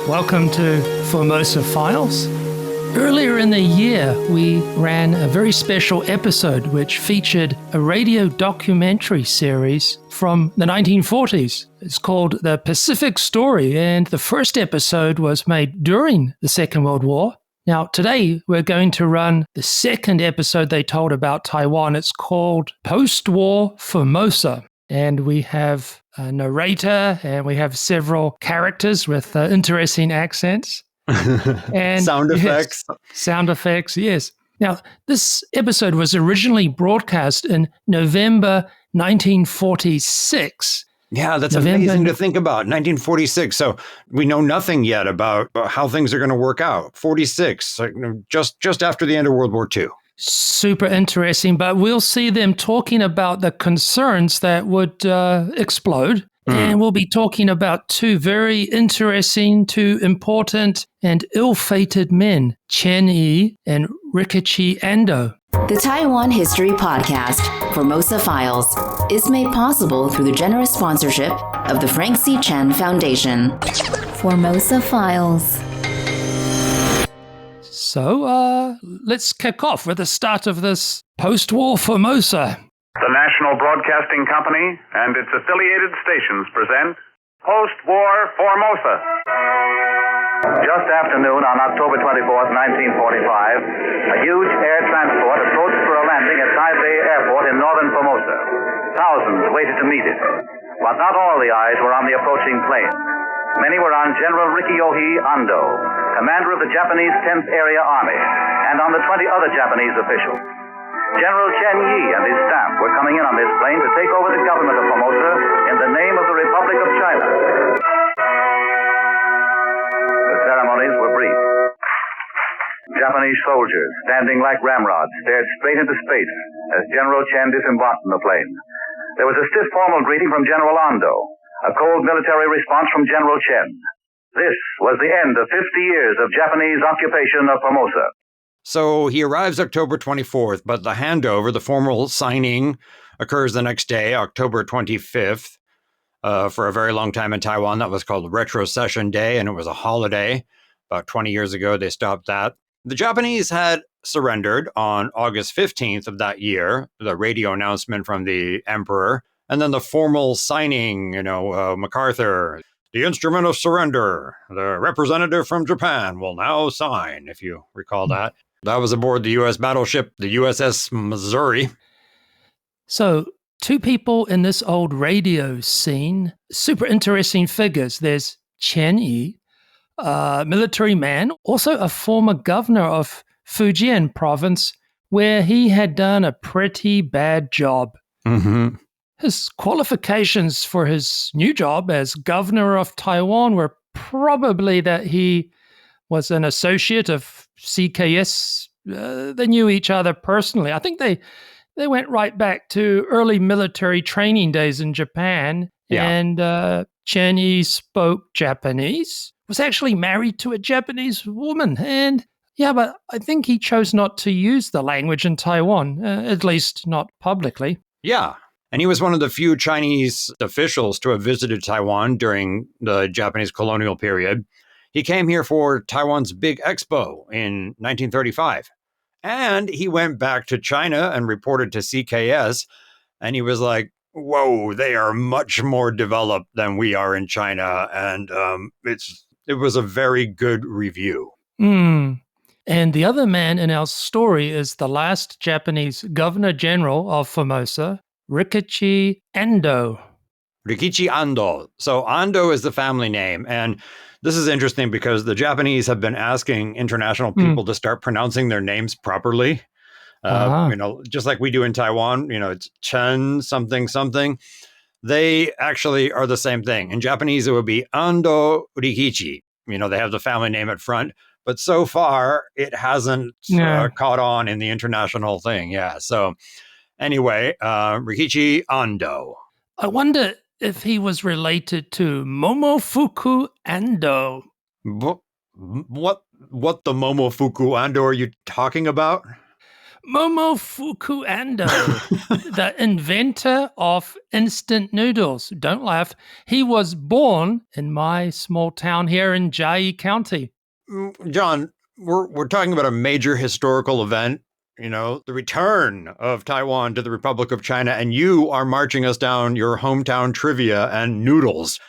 Welcome to Formosa Files. Earlier in the year, we ran a very special episode which featured a radio documentary series from the 1940s. It's called The Pacific Story, and the first episode was made during the Second World War. Now, today we're going to run the second episode they told about Taiwan. It's called Post-War Formosa. And we have a narrator, and we have several characters with interesting accents. And sound effects. Yes, sound effects, yes. Now, this episode was originally broadcast in November 1946. Yeah, that's amazing to think about. 1946. So we know nothing yet about how things are going to work out. 46, just after the end of World War II. Super interesting, but we'll see them talking about the concerns that would explode. And we'll be talking about two very interesting, two important and ill-fated men, Chen-yi and Rikichi Ando. The Taiwan History Podcast, Formosa Files, is made possible through the generous sponsorship of the Frank C. Chen Foundation. Formosa Files. So let's kick off with the start of this post-war Formosa. The National Broadcasting Company and its affiliated stations present Post-War Formosa. Just after noon on October 24th, 1945, a huge air transport approached for a landing at Taipei Airport in northern Formosa. Thousands waited to meet it, but not all the eyes were on the approaching plane. Many were on General Rikyohi Ando, commander of the Japanese 10th Area Army, and on the 20 other Japanese officials. General Chen-yi and his staff were coming in on this plane to take over the government of Formosa in the name of the Republic of China. The ceremonies were brief. Japanese soldiers, standing like ramrods, stared straight into space as General Chen disembarked from the plane. There was a stiff formal greeting from General Ando, a cold military response from General Chen. This was the end of 50 years of Japanese occupation of Formosa. So he arrives October 24th, but the handover, the formal signing, occurs the next day, October 25th. For a very long time in Taiwan, that was called Retrocession Day, and it was a holiday. About 20 years ago, they stopped that. The Japanese had surrendered on August 15th of that year, the radio announcement from the emperor, and then the formal signing, MacArthur, the instrument of surrender, the representative from Japan will now sign, if you recall that. That was aboard the U.S. battleship, the USS Missouri. So, two people in this old radio scene, super interesting figures. There's Chen-yi, a military man, also a former governor of Fujian province, where he had done a pretty bad job. Mm-hmm. His qualifications for his new job as governor of Taiwan were probably that he was an associate of CKS. They knew each other personally. I think they went right back to early military training days in Japan. Yeah. And Chen-yi spoke Japanese, was actually married to a Japanese woman. And but I think he chose not to use the language in Taiwan, at least not publicly. Yeah. And he was one of the few Chinese officials to have visited Taiwan during the Japanese colonial period. He came here for Taiwan's Big Expo in 1935. And he went back to China and reported to CKS. And he was like, whoa, they are much more developed than we are in China. And it was a very good review. And the other man in our story is the last Japanese Governor General of Formosa, Rikichi Ando. Rikichi Ando. So Ando is the family name. And this is interesting because the Japanese have been asking international people to start pronouncing their names properly. Just like we do in Taiwan, it's Chen something something. They actually are the same thing. In Japanese, it would be Ando Rikichi. They have the family name at front. But so far, it hasn't caught on in the international thing. Yeah. So anyway, Rikichi Ando. I wonder if he was related to Momofuku Ando. What the Momofuku Ando are you talking about? Momofuku Ando, the inventor of instant noodles. Don't laugh. He was born in my small town here in Chiang County. John, we're talking about a major historical event, the return of Taiwan to the Republic of China, and you are marching us down your hometown trivia and noodles.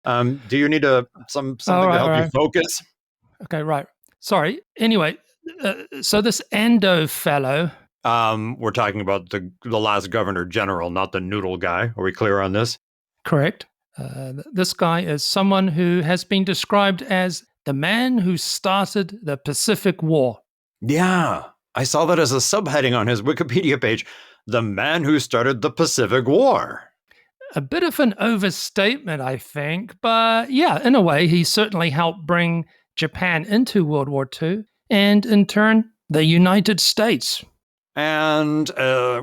Do you need something to help you focus? Okay, right. Sorry. Anyway, so this Ando fellow. We're talking about the last governor general, not the noodle guy. Are we clear on this? Correct. This guy is someone who has been described as the man who started the Pacific War. Yeah, I saw that as a subheading on his Wikipedia page. The man who started the Pacific War. A bit of an overstatement, I think. But yeah, in a way, he certainly helped bring Japan into World War II and, in turn, the United States. And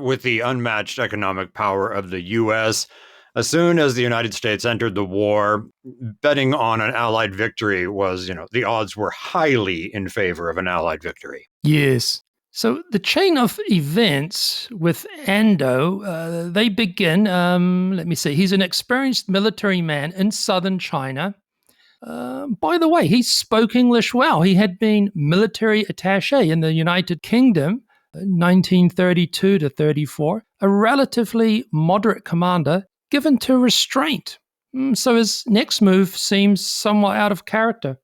with the unmatched economic power of the U.S., as soon as the United States entered the war, betting on an Allied victory was, the odds were highly in favor of an Allied victory. Yes. So the chain of events with Ando, they begin, let me see, he's an experienced military man in southern China. By the way, he spoke English well. He had been military attaché in the United Kingdom, 1932 to 34, a relatively moderate commander given to restraint. So his next move seems somewhat out of character.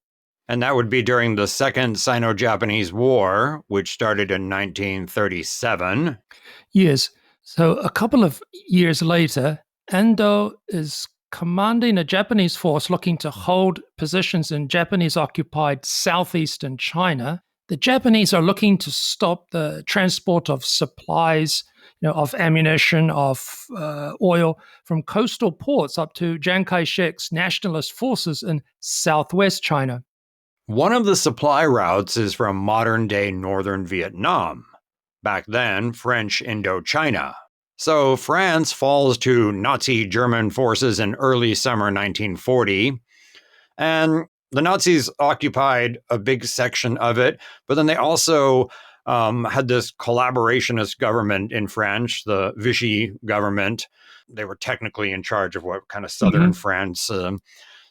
And that would be during the Second Sino-Japanese War, which started in 1937. Yes. So a couple of years later, Ando is commanding a Japanese force looking to hold positions in Japanese-occupied southeastern China. The Japanese are looking to stop the transport of supplies, of ammunition, of oil from coastal ports up to Chiang Kai-shek's nationalist forces in southwest China. One of the supply routes is from modern-day northern Vietnam, back then French Indochina. So France falls to Nazi German forces in early summer 1940, and the Nazis occupied a big section of it, but then they also had this collaborationist government in France, the Vichy government. They were technically in charge of what kind of southern France.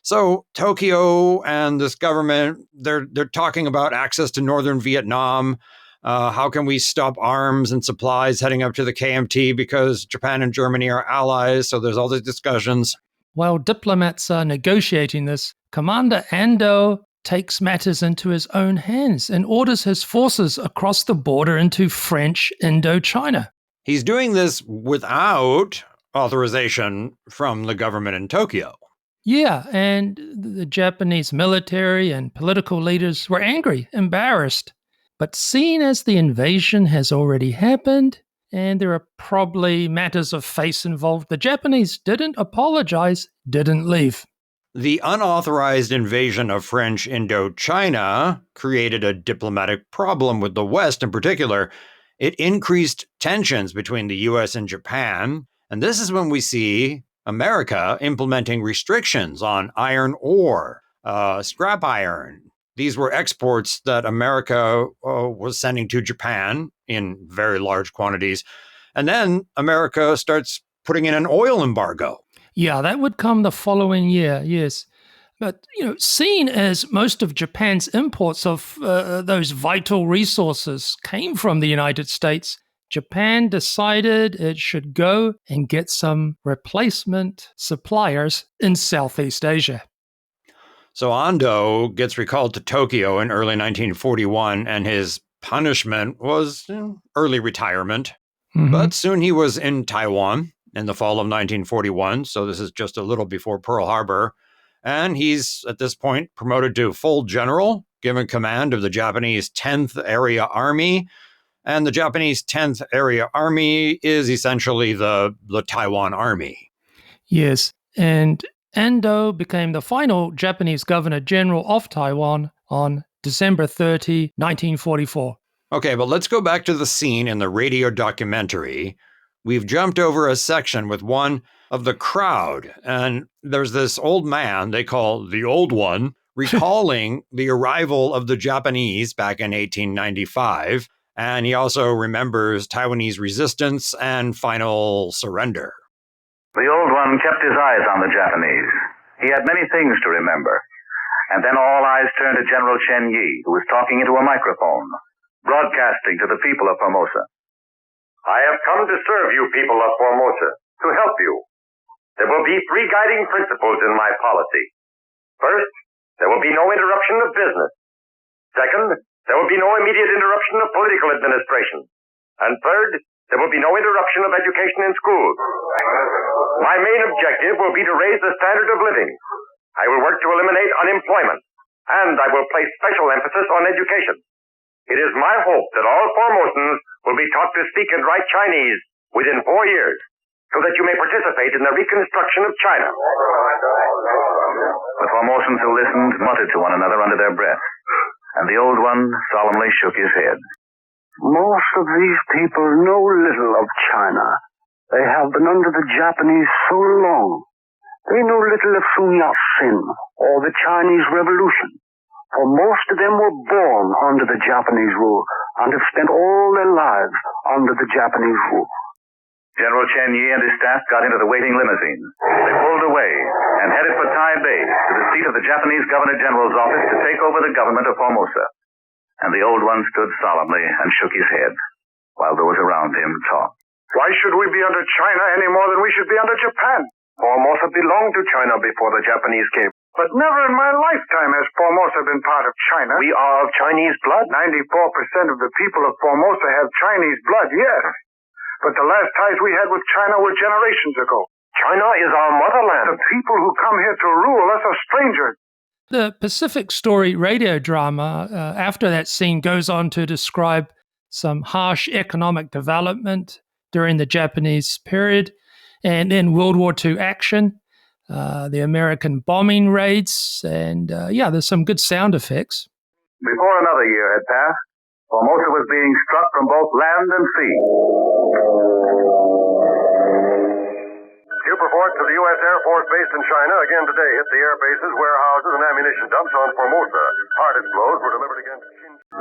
So Tokyo and this government, they're talking about access to northern Vietnam. How can we stop arms and supplies heading up to the KMT because Japan and Germany are allies? So there's all these discussions. While diplomats are negotiating this, Commander Ando takes matters into his own hands and orders his forces across the border into French Indochina. He's doing this without authorization from the government in Tokyo. Yeah, and the Japanese military and political leaders were angry, embarrassed. But seeing as the invasion has already happened, and there are probably matters of face involved, the Japanese didn't apologize, didn't leave. The unauthorized invasion of French Indochina created a diplomatic problem with the West in particular. It increased tensions between the US and Japan, and this is when we see America implementing restrictions on iron ore, scrap iron. These were exports that America was sending to Japan in very large quantities. And then America starts putting in an oil embargo. Yeah, that would come the following year, yes. But, seeing as most of Japan's imports of those vital resources came from the United States, Japan decided it should go and get some replacement suppliers in Southeast Asia. So Ando gets recalled to Tokyo in early 1941, and his punishment was early retirement. But soon he was in Taiwan in the fall of 1941, so this is just a little before Pearl Harbor. And he's, at this point, promoted to full general, given command of the Japanese 10th Area Army. And the Japanese 10th Area Army is essentially the Taiwan Army. Yes, and Ando became the final Japanese Governor General of Taiwan on December 30, 1944. Okay, but let's go back to the scene in the radio documentary. We've jumped over a section with one of the crowd, and there's this old man they call the Old One, recalling the arrival of the Japanese back in 1895. And he also remembers Taiwanese resistance and final surrender. The old one kept his eyes on the Japanese. He had many things to remember. And then all eyes turned to General Chen Yi, who was talking into a microphone, broadcasting to the people of Formosa. I have come to serve you people of Formosa, to help you. There will be 3 guiding principles in my policy. First, there will be no interruption of business. Second, there will be no immediate interruption of political administration. And third, there will be no interruption of education in schools. My main objective will be to raise the standard of living. I will work to eliminate unemployment, and I will place special emphasis on education. It is my hope that all Formosans will be taught to speak and write Chinese within 4 years, so that you may participate in the reconstruction of China. The Formosans who listened muttered to one another under their breath, and the old one solemnly shook his head. Most of these people know little of China. They have been under the Japanese so long. They know little of Sun Yat-sen or the Chinese Revolution, for most of them were born under the Japanese rule and have spent all their lives under the Japanese rule. General Chen Yi and his staff got into the waiting limousine. They pulled away and headed for Taipei to the seat of the Japanese Governor General's office to take over the government of Formosa. And the old one stood solemnly and shook his head, while those around him talked. Why should we be under China any more than we should be under Japan? Formosa belonged to China before the Japanese came. But never in my lifetime has Formosa been part of China. We are of Chinese blood. 94% of the people of Formosa have Chinese blood, yes. But the last ties we had with China were generations ago. China is our motherland. The people who come here to rule us are strangers. The Pacific Story radio drama, after that scene, goes on to describe some harsh economic development during the Japanese period, and then World War II action, the American bombing raids, and there's some good sound effects. Before another year had passed, Formosa was being struck from both land and sea. Ship report to the U.S. Air Force based in China again today hit the air bases, warehouses, and ammunition dumps on Formosa. Hardest blows were delivered against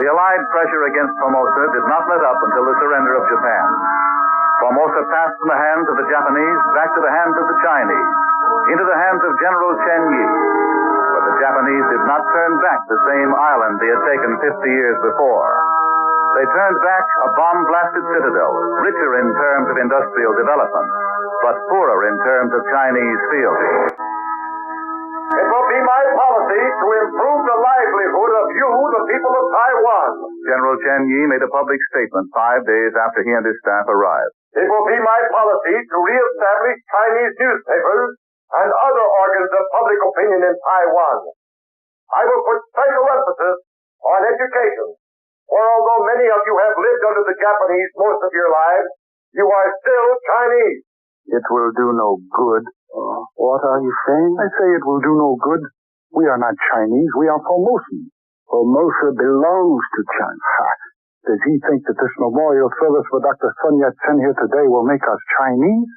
The Allied pressure against Formosa did not let up until the surrender of Japan. Formosa passed from the hands of the Japanese back to the hands of the Chinese, into the hands of General Chen Yi. But the Japanese did not turn back the same island they had taken 50 years before. They turned back a bomb-blasted citadel, richer in terms of industrial development, but poorer in terms of Chinese fealty. It will be my policy to improve the livelihood of you, the people of Taiwan. General Chen Yi made a public statement 5 days after he and his staff arrived. It will be my policy to reestablish Chinese newspapers and other organs of public opinion in Taiwan. I will put special emphasis on education, for although many of you have lived under the Japanese most of your lives, you are still Chinese. It will do no good. What are you saying? I say it will do no good. We are not Chinese. We are Formosans. Formosa belongs to China. Ha. Does he think that this memorial service for Dr. Sun Yat-sen here today will make us Chinese?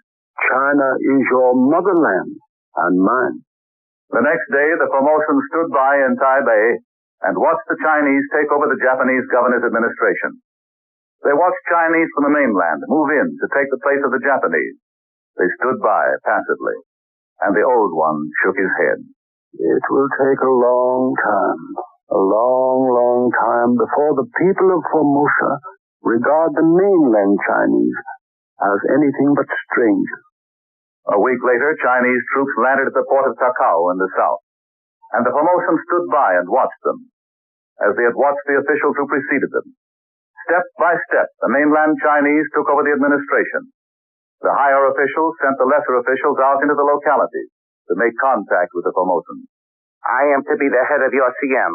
China is your motherland and mine. The next day, the Formosans stood by in Taipei and watched the Chinese take over the Japanese governor's administration. They watched Chinese from the mainland move in to take the place of the Japanese. They stood by passively, and the old one shook his head. It will take a long time before the people of Formosa regard the mainland Chinese as anything but strangers. A week later, Chinese troops landed at the port of Takao in the south, and the Formosans stood by and watched them, as they had watched the officials who preceded them. Step by step, the mainland Chinese took over the administration. The higher officials sent the lesser officials out into the localities to make contact with the Formosans. I am to be the head of your CM.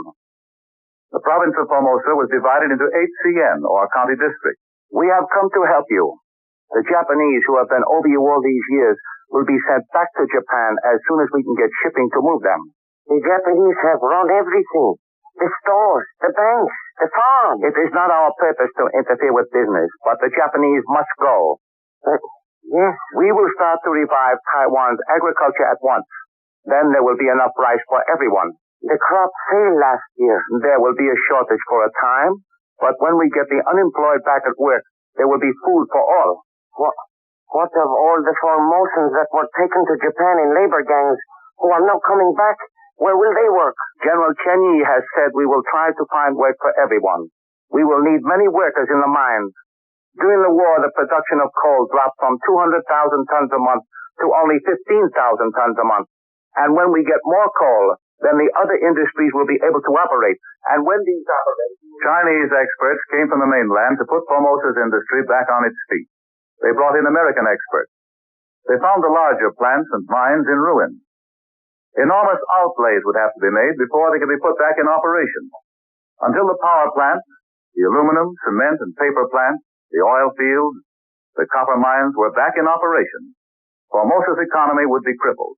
The province of Formosa was divided into 8 CN, or county districts. We have come to help you. The Japanese who have been over you all these years will be sent back to Japan as soon as we can get shipping to move them. The Japanese have run everything. The stores, the banks, the farms. It is not our purpose to interfere with business, but the Japanese must go. Yes. We will start to revive Taiwan's agriculture at once. Then there will be enough rice for everyone. The crop failed last year. There will be a shortage for a time, But when we get the unemployed back at work, there will be food for all. What of all the Formosans that were taken to Japan in labor gangs who are now coming back? Where will they work? General Chen Yi has said we will try to find work for everyone. We will need many workers in the mines. During the war, the production of coal dropped from 200,000 tons a month to only 15,000 tons a month. And when we get more coal, then the other industries will be able to operate. And when these operate... Chinese experts came from the mainland to put Formosa's industry back on its feet. They brought in American experts. They found the larger plants and mines in ruin. Enormous outlays would have to be made before they could be put back in operation. Until the power plants, the aluminum, cement, and paper plants, the oil fields, the copper mines were back in operation, Formosa's economy would be crippled.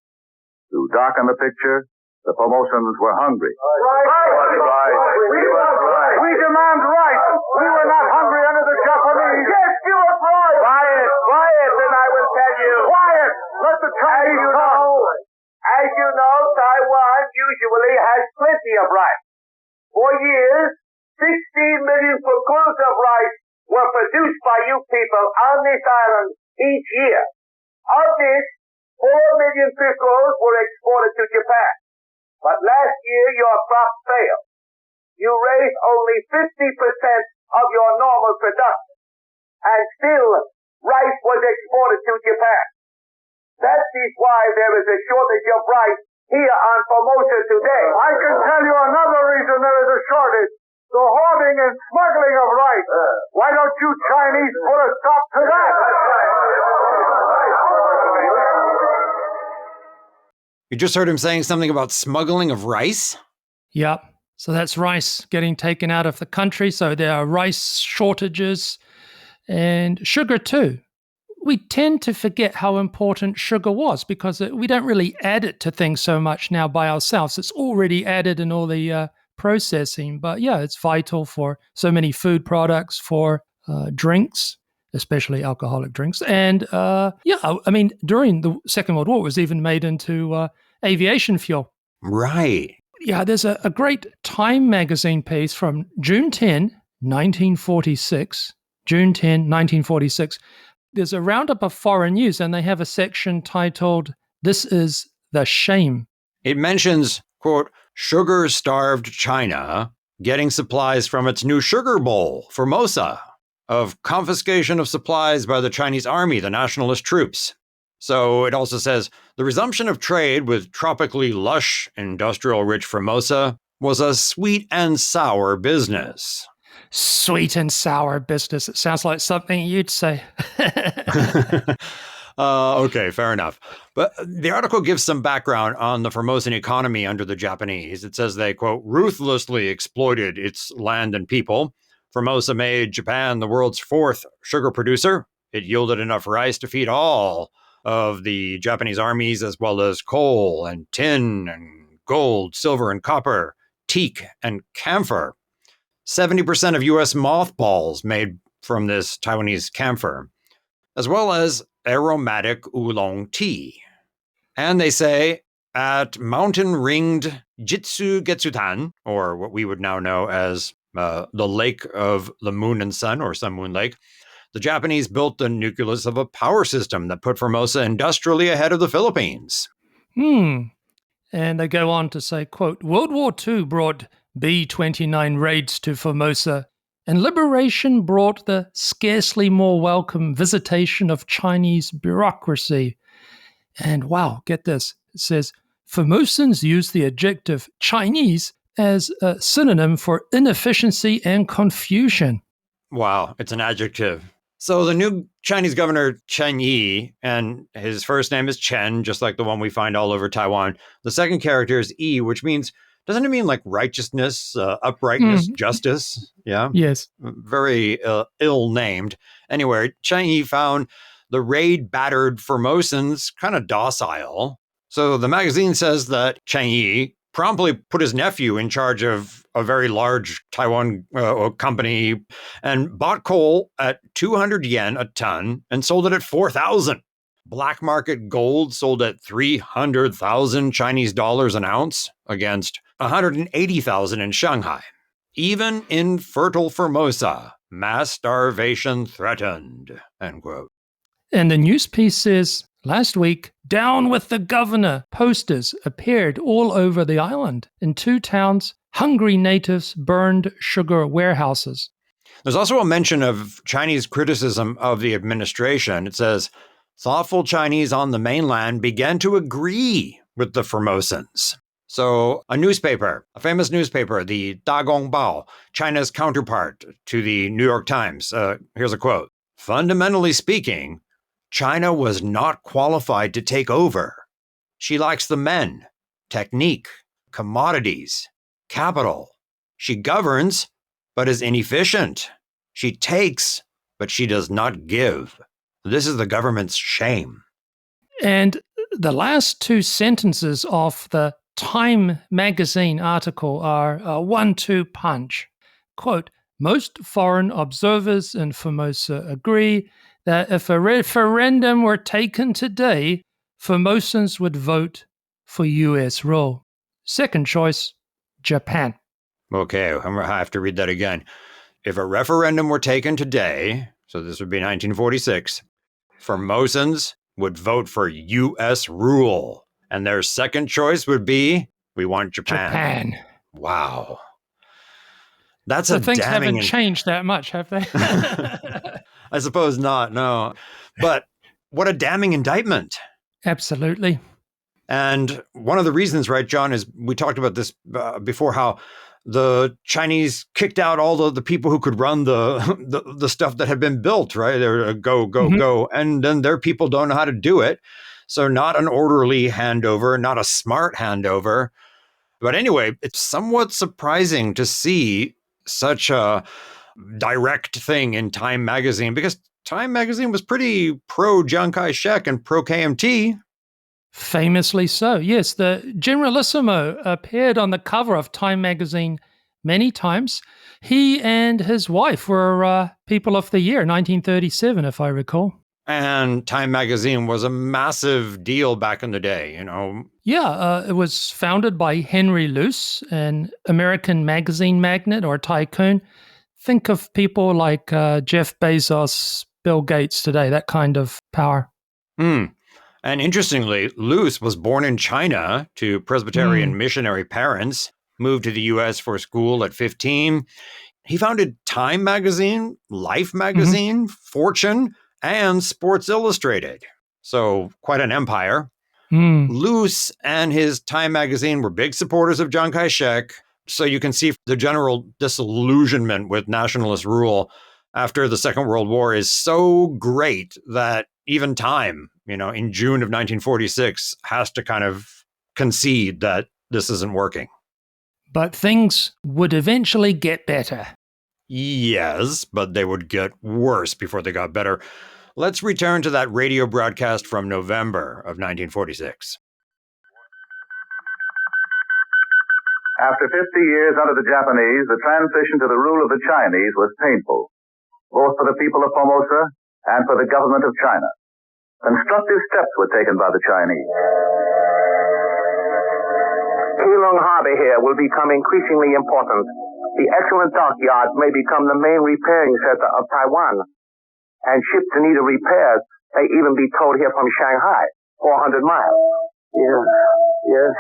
To darken the picture, the Formosans were hungry. We demand rights! We were not hungry under the Japanese! Yes, give us rights! Quiet, and I will tell you. Quiet! Let the Chinese talk! As you know, Taiwan usually has plenty of rice. For years, 16 million fukuls of rice were produced by you people on this island each year. Of this, 4 million fukuls were exported to Japan. But last year, your crop failed. You raised only 50% of your normal production. And still, rice was exported to Japan. That is why there is a shortage of rice here on Formosa today. I can tell you another reason there is a shortage. The hoarding and smuggling of rice. Why don't you Chinese put a stop to that? You just heard him saying something about smuggling of rice? Yep. So that's rice getting taken out of the country. So there are rice shortages and sugar too. We tend to forget how important sugar was because we don't really add it to things so much now by ourselves. It's already added in all the processing. But yeah, it's vital for so many food products, for drinks, especially alcoholic drinks. And during the Second World War, it was even made into aviation fuel. Right. Yeah, there's a great Time magazine piece from June 10, 1946. June 10, 1946. There's a roundup of foreign news, and they have a section titled, "This is the Shame." It mentions, quote, sugar-starved China getting supplies from its new sugar bowl, Formosa, of confiscation of supplies by the Chinese army, the nationalist troops. So it also says, the resumption of trade with tropically lush, industrial-rich Formosa was a sweet and sour business. Sweet and sour business. It sounds like something you'd say. Okay, fair enough. But the article gives some background on the Formosan economy under the Japanese. It says they, quote, ruthlessly exploited its land and people. Formosa made Japan the world's fourth sugar producer. It yielded enough rice to feed all of the Japanese armies, as well as coal and tin and gold, silver and copper, teak and camphor. 70% of U.S. mothballs made from this Taiwanese camphor, as well as aromatic oolong tea. And they say at mountain-ringed Jitsu Getsutan, or what we would now know as the Lake of the Moon and Sun, or Sun Moon Lake, the Japanese built the nucleus of a power system that put Formosa industrially ahead of the Philippines. And they go on to say, quote, World War II brought B-29 raids to Formosa, and liberation brought the scarcely more welcome visitation of Chinese bureaucracy. And wow, get this. It says, Formosans use the adjective Chinese as a synonym for inefficiency and confusion. Wow, it's an adjective. So the new Chinese governor, Chen Yi, and his first name is Chen, just like the one we find all over Taiwan. The second character is Yi, which means, doesn't it mean like righteousness, uprightness, justice? Yeah. Yes. Very ill-named. Anyway, Chen Yi found the raid-battered Formosans kind of docile. So the magazine says that Chen Yi promptly put his nephew in charge of a very large Taiwan company and bought coal at 200 yen a ton and sold it at 4,000. Black market gold sold at 300,000 Chinese dollars an ounce against 180,000 in Shanghai. Even in fertile Formosa, mass starvation threatened, end quote. And the news piece says, last week, "Down with the governor" posters appeared all over the island. In 2 towns, hungry natives burned sugar warehouses. There's also a mention of Chinese criticism of the administration. It says, thoughtful Chinese on the mainland began to agree with the Formosans. So a newspaper, a famous newspaper, the Dagongbao, China's counterpart to the New York Times. Here's a quote. Fundamentally speaking, China was not qualified to take over. She lacks the men, technique, commodities, capital. She governs, but is inefficient. She takes, but she does not give. This is the government's shame. And the last 2 sentences of the Time magazine article are a 1-2 punch. Quote, most foreign observers in Formosa agree that if a referendum were taken today, Formosans would vote for U.S. rule. Second choice, Japan. Okay, I'm going to have to read that again. If a referendum were taken today, so this would be 1946, Formosans would vote for U.S. rule. And their second choice would be, we want Japan. Wow. That's so a things damning... haven't changed that much, have they? I suppose not, no. But what a damning indictment. Absolutely. And one of the reasons, right, John, is we talked about this before, how the Chinese kicked out all the people who could run the stuff that had been built, right? They were go. And then their people don't know how to do it. So not an orderly handover, not a smart handover. But anyway, it's somewhat surprising to see such a direct thing in Time magazine, because Time magazine was pretty pro Chiang Kai-shek and pro KMT. Famously so, yes. The Generalissimo appeared on the cover of Time magazine many times. He and his wife were People of the Year, 1937, if I recall. And Time magazine was a massive deal back in the day, you know. Yeah, it was founded by Henry Luce, an American magazine magnate or tycoon. Think of people like Jeff Bezos, Bill Gates today, that kind of power. And interestingly, Luce was born in China to Presbyterian missionary parents, moved to the U.S. for school at 15. He founded Time magazine, Life magazine, Fortune, and Sports Illustrated. So quite an empire. Luce and his Time magazine were big supporters of Chiang Kai-shek. So you can see the general disillusionment with nationalist rule after the Second World War is so great that even Time, you know, in June of 1946, has to kind of concede that this isn't working. But things would eventually get better. Yes, but they would get worse before they got better. Let's return to that radio broadcast from November of 1946. After 50 years under the Japanese, the transition to the rule of the Chinese was painful, both for the people of Formosa and for the government of China. Constructive steps were taken by the Chinese. Keelung Harbor here will become increasingly important. The excellent dockyards may become the main repairing center of Taiwan. And ships in need of repairs may even be towed here from Shanghai, 400 miles. Yes,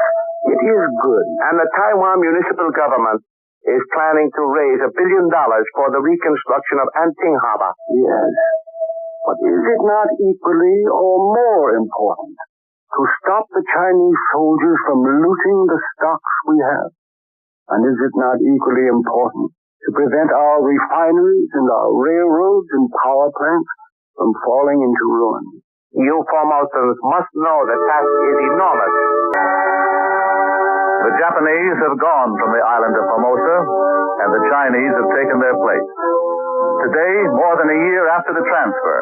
it is good. And the Taiwan municipal government is planning to raise $1 billion for the reconstruction of Anting Harbor. Yes. But is it not equally or more important to stop the Chinese soldiers from looting the stocks we have? And is it not equally important to prevent our refineries and our railroads and power plants from falling into ruin? You Formosans must know the task is enormous. The Japanese have gone from the island of Formosa, and the Chinese have taken their place. Today, more than a year after the transfer,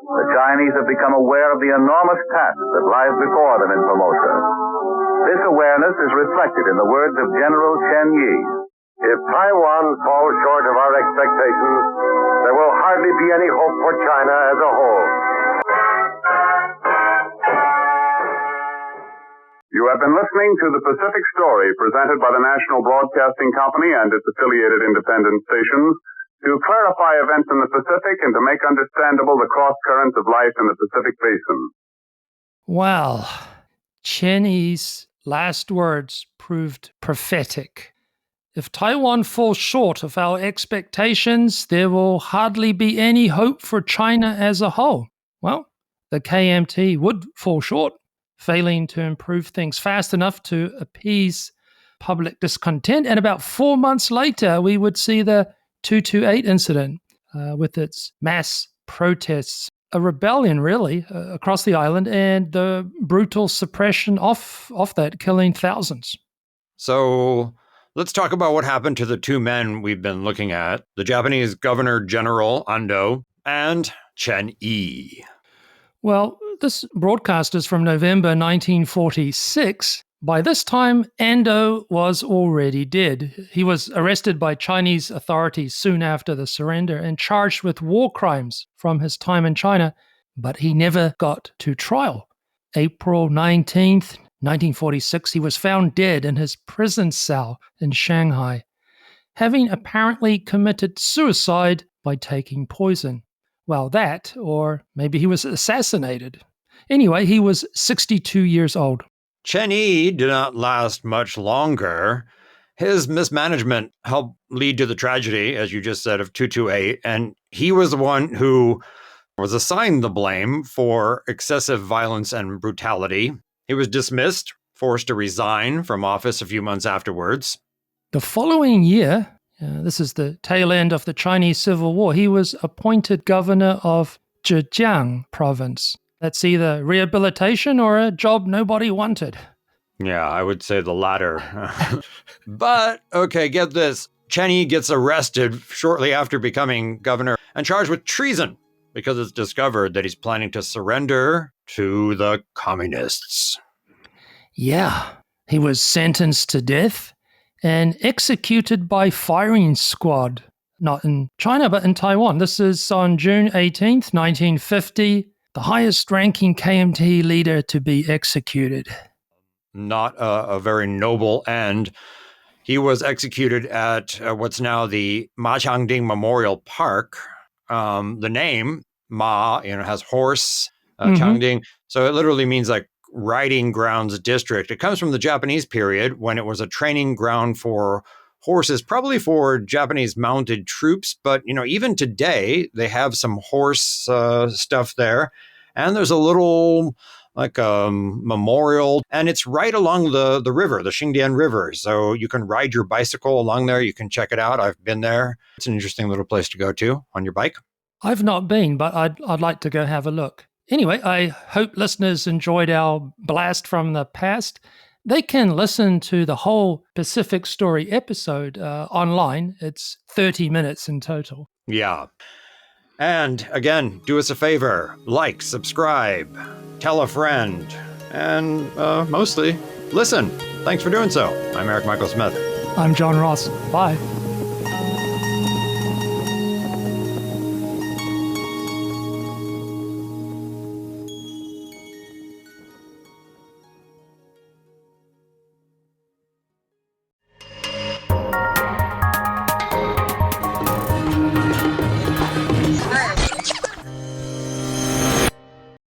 the Chinese have become aware of the enormous task that lies before them in Formosa. This awareness is reflected in the words of General Chen Yi. If Taiwan falls short of our expectations, there will hardly be any hope for China as a whole. You have been listening to the Pacific Story presented by the National Broadcasting Company and its affiliated independent stations to clarify events in the Pacific and to make understandable the cross-currents of life in the Pacific Basin. Wow. Chen Yi's last words proved prophetic. If Taiwan falls short of our expectations, there will hardly be any hope for China as a whole. Well, the KMT would fall short, failing to improve things fast enough to appease public discontent. And about 4 months later, we would see the 228 incident with its mass protests, a rebellion really across the island, and the brutal suppression of that, killing thousands. So let's talk about what happened to the two men we've been looking at, the Japanese Governor General Ando and Chen Yi. Well, this broadcast is from November 1946. By this time, Ando was already dead. He was arrested by Chinese authorities soon after the surrender and charged with war crimes from his time in China, but he never got to trial. April 19th, 1946, he was found dead in his prison cell in Shanghai, having apparently committed suicide by taking poison. Well, that, or maybe he was assassinated. Anyway, he was 62 years old. Chen Yi did not last much longer. His mismanagement helped lead to the tragedy, as you just said, of 228, and he was the one who was assigned the blame for excessive violence and brutality. He was dismissed, forced to resign from office a few months afterwards. The following year, this is the tail end of the Chinese Civil War, he was appointed governor of Zhejiang province. That's either rehabilitation or a job nobody wanted. Yeah, I would say the latter. But, okay, get this. Chen Yi gets arrested shortly after becoming governor and charged with treason because it's discovered that he's planning to surrender to the communists. Yeah, he was sentenced to death and executed by firing squad, not in China, but in Taiwan. This is on June 18th, 1950, the highest-ranking KMT leader to be executed. Not a very noble end. He was executed at what's now the Ma Changding Memorial Park. The name, Ma, has horse, Changding. So it literally means like riding grounds district. It comes from the Japanese period when it was a training ground for horses, probably for Japanese mounted troops. But, even today, they have some horse stuff there. And there's a little memorial, and it's right along the river, the Xingdian River. So you can ride your bicycle along there. You can check it out. I've been there. It's an interesting little place to go to on your bike. I've not been, but I'd like to go have a look. Anyway, I hope listeners enjoyed our blast from the past. They can listen to the whole Pacific Story episode online. It's 30 minutes in total. Yeah. And again, do us a favor. Like, subscribe, tell a friend, and mostly listen. Thanks for doing so. I'm Eryk Michael Smith. I'm John Ross. Bye.